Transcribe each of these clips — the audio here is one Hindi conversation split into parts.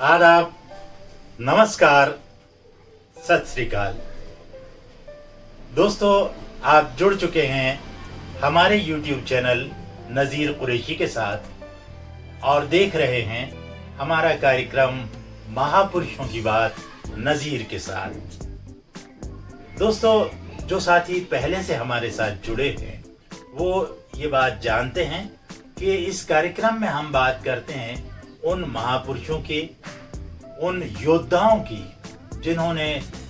आदाब, नमस्कार, सत श्री अकाल। दोस्तों, आप जुड़ चुके हैं हमारे YouTube चैनल नज़ीर कुरैशी के साथ और देख रहे हैं हमारा कार्यक्रम महापुरुषों की बात नज़ीर के साथ। दोस्तों, जो साथी पहले से हमारे साथ जुड़े हैं वो ये बात जानते हैं कि इस कार्यक्रम में हम बात करते हैं उन महापुरुषों की, उन योद्धाओं की जिन्होंने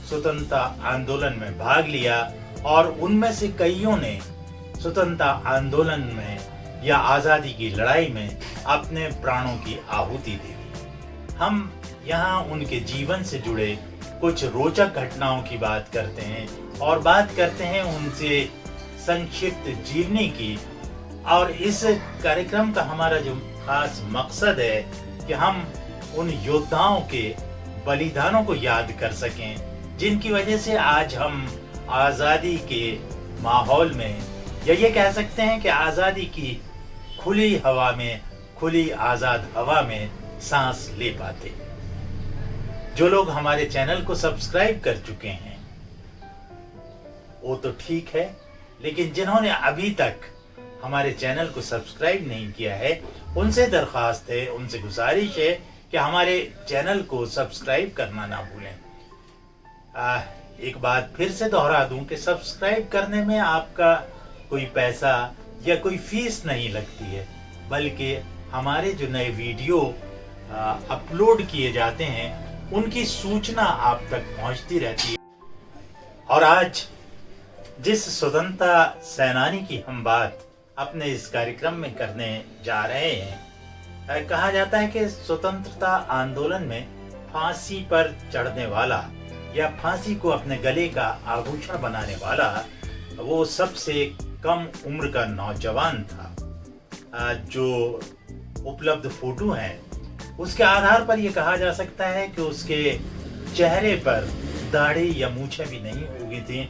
स्वतंत्रता आंदोलन में भाग लिया और उनमें से कईयों ने स्वतंत्रता आंदोलन में या आज़ादी की लड़ाई में अपने प्राणों की आहुति दे दी। हम यहाँ उनके जीवन से जुड़े कुछ रोचक घटनाओं की बात करते हैं और बात करते हैं उनसे संक्षिप्त जीवनी की। और इस कार्यक्रम का हमारा जो खास मकसद है कि हम उन योद्धाओं के बलिदानों को याद कर सकें जिनकी वजह से आज हम आज़ादी के माहौल में, या ये कह सकते हैं कि आज़ादी की खुली हवा में, खुली आज़ाद हवा में सांस ले पाते। जो लोग हमारे चैनल को सब्सक्राइब कर चुके हैं वो तो ठीक है, लेकिन जिन्होंने अभी तक हमारे चैनल को सब्सक्राइब नहीं किया है उनसे दरख्वास्त है, उनसे गुजारिश है कि हमारे चैनल को सब्सक्राइब करना ना भूलें। एक बात फिर से दोहरा दूं कि सब्सक्राइब करने में आपका कोई पैसा या कोई फीस नहीं लगती है, बल्कि हमारे जो नए वीडियो अपलोड किए जाते हैं उनकी सूचना आप तक पहुंचती रहती है। और आज जिस स्वतंत्रता सेनानी की हम बात अपने इस कार्यक्रम में करने जा रहे हैं, कहा जाता है कि स्वतंत्रता आंदोलन में फांसी पर चढ़ने वाला या फांसी को अपने गले का आभूषण बनाने वाला वो सबसे कम उम्र का नौजवान था। जो उपलब्ध फोटो हैं उसके आधार पर यह कहा जा सकता है कि उसके चेहरे पर दाढ़ी या मूछें भी नहीं उगी थी।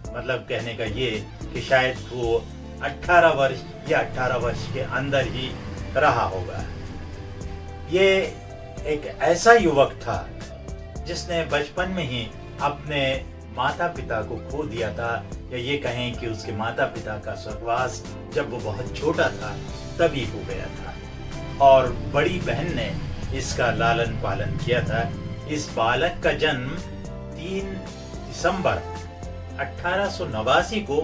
मतलब कहने का ये कि शायद वो 18 वर्ष या 18 वर्ष के अंदर ही रहा होगा। ये एक ऐसा युवक था जिसने बचपन में ही अपने माता पिता को खो दिया था, या ये कहें कि उसके माता पिता का स्वर्गवास जब वो बहुत छोटा था तभी हो गया था और बड़ी बहन ने इसका लालन पालन किया था। इस बालक का जन्म 3 दिसंबर 1889 को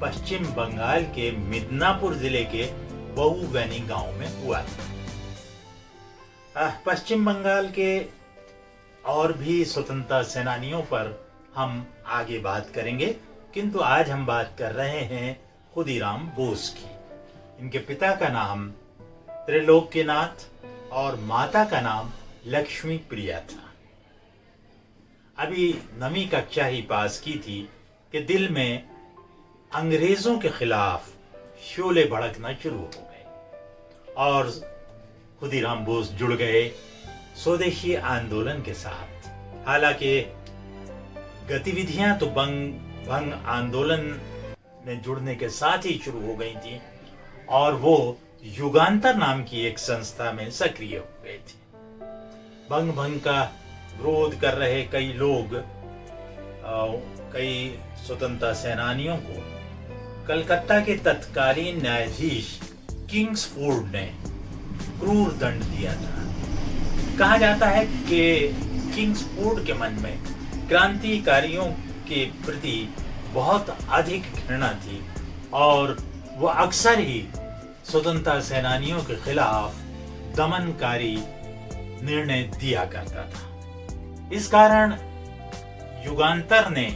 पश्चिम बंगाल के मिदनापुर जिले के बहुवैनी गांव में हुआ था। पश्चिम बंगाल के और भी स्वतंत्रता सेनानियों पर हम आगे बात करेंगे, किंतु आज हम बात कर रहे हैं खुदीराम बोस की। इनके पिता का नाम त्रिलोक्यनाथ और माता का नाम लक्ष्मी प्रिया था। अभी 9वीं कक्षा ही पास की थी कि दिल में अंग्रेजों के खिलाफ शोले भड़कना शुरू हो गए और खुदीराम बोस जुड़ गए स्वदेशी आंदोलन के साथ। हालांकि गतिविधियां तो भंग आंदोलन में जुड़ने के साथ ही शुरू हो गई थी और वो युगांतर नाम की एक संस्था में सक्रिय हो गए थे। भंग का विरोध कर रहे कई लोग, कई स्वतंत्रता सेनानियों को कलकत्ता के तत्कालीन न्यायाधीश किंग्सफोर्ड ने क्रूर दंड दिया था। कहा जाता है कि किंग्सफोर्ड के मन में क्रांतिकारियों के प्रति बहुत अधिक घृणा थी और वो अक्सर ही स्वतंत्रता सेनानियों के खिलाफ दमनकारी निर्णय दिया करता था। इस कारण युगांतर ने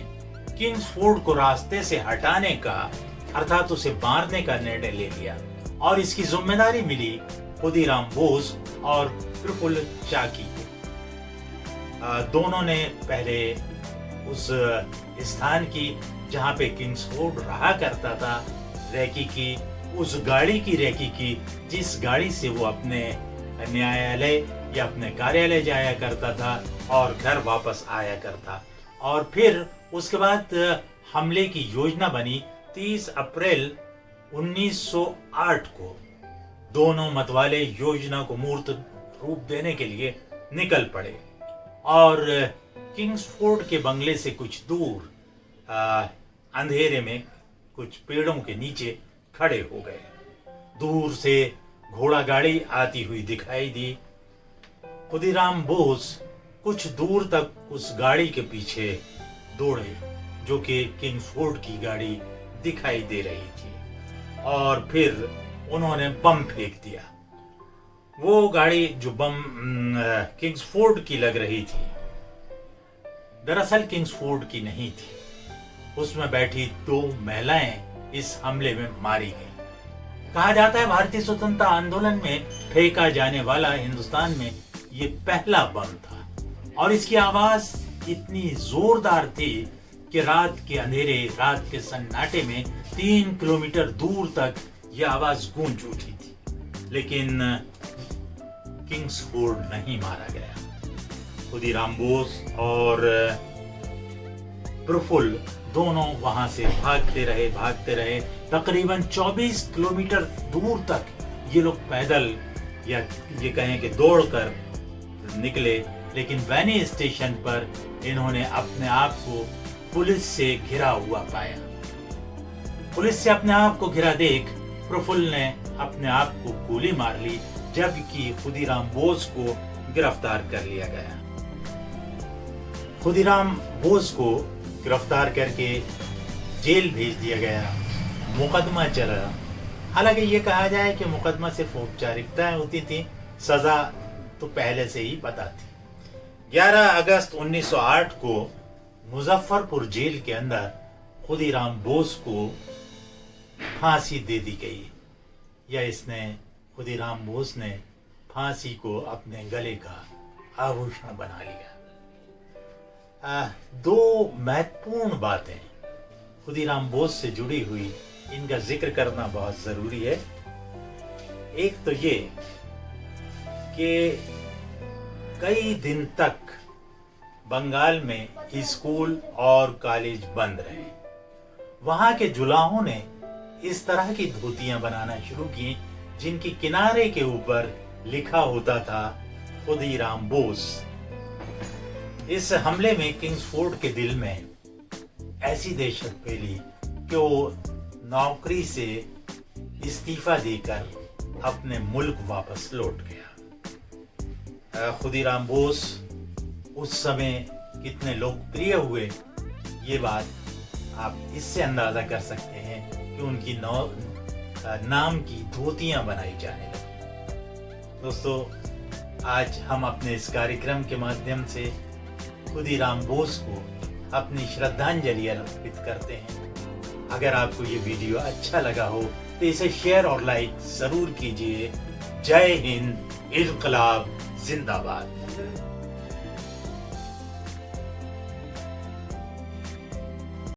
किंग्सफोर्ड को रास्ते से हटाने का, अर्थात उसे मारने का निर्णय ले लिया और इसकी जिम्मेदारी मिली खुदीराम बोस और प्रफुल्ल चाकी को। दोनों ने पहले उस स्थान की जहां पे किंग्सफोर्ड रहा करता था रेकी की, उस गाड़ी की रेकी की जिस गाड़ी से वो अपने न्यायालय या अपने कार्यालय जाया करता था और घर वापस आया करता। और फिर उसके बाद हमले की योजना बनी। 30 अप्रैल 1908 को दोनों मतवाले योजना को मूर्त रूप देने के लिए निकल पड़े और किंग्सफोर्ड के बंगले से कुछ दूर अंधेरे में कुछ पेड़ों के नीचे खड़े हो गए। दूर से घोड़ा गाड़ी आती हुई दिखाई दी। खुदीराम बोस कुछ दूर तक उस गाड़ी के पीछे दौड़े जो कि किंग्सफोर्ड की गाड़ी दिखाई दे रही थी और फिर उन्होंने बम फेंक दिया। वो गाड़ी जो बम किंग्सफोर्ड की लग रही थी दरअसल किंग्सफोर्ड की नहीं थी। उसमें बैठी 2 महिलाएं इस हमले में मारी गईं। कहा जाता है भारतीय स्वतंत्रता आंदोलन में फेंका जाने वाला हिंदुस्तान में ये पहला बम था और इसकी आवाज इतनी जोरदार थी कि रात के अंधेरे, रात के सन्नाटे में 3 किलोमीटर दूर तक यह आवाज गूंज उठी थी। लेकिन किंग्सफोर्ड नहीं मारा गया। खुदीराम बोस और प्रफुल्ल दोनों वहां से भागते रहे। तकरीबन 24 किलोमीटर दूर तक ये लोग पैदल या ये कहें कि दौड़कर निकले, लेकिन वैनी स्टेशन पर इन्होंने अपने आप को पुलिस से घिरा हुआ पाया। पुलिस से अपने आप को घिरा देख प्रफुल्ल ने अपने आप को गोली मार ली, जबकि खुदीराम बोस को गिरफ्तार कर लिया गया। खुदीराम बोस को गिरफ्तार करके जेल भेज दिया गया। मुकदमा चला। हालांकि ये कहा जाए कि मुकदमा सिर्फ औपचारिकताएं होती थी, सजा तो पहले से ही पता थी। 11 अगस्त 1908 को मुजफ्फरपुर जेल के अंदर खुदीराम बोस को फांसी दे दी गई या खुदीराम बोस ने फांसी को अपने गले का आभूषण बना लिया। 2 महत्वपूर्ण बातें खुदीराम बोस से जुड़ी हुई, इनका जिक्र करना बहुत जरूरी है। एक तो ये कि कई दिन तक बंगाल में स्कूल और कॉलेज बंद रहे। वहां के जुलाहों ने इस तरह की धोतियां बनाना शुरू की जिनकी किनारे के ऊपर लिखा होता था खुदीराम बोस। इस हमले में किंग्सफोर्ड के दिल में ऐसी दहशत फैली कि वो नौकरी से इस्तीफा देकर अपने मुल्क वापस लौट गया। खुदीराम बोस उस समय कितने लोकप्रिय हुए, ये बात आप इससे अंदाजा कर सकते हैं कि उनकी नाम की धोतियां बनाई जाने लगी। दोस्तों, आज हम अपने इस कार्यक्रम के माध्यम से खुदीराम बोस को अपनी श्रद्धांजलि अर्पित करते हैं। अगर आपको ये वीडियो अच्छा लगा हो तो इसे शेयर और लाइक जरूर कीजिए। जय हिंद, इनकलाब जिंदाबाद।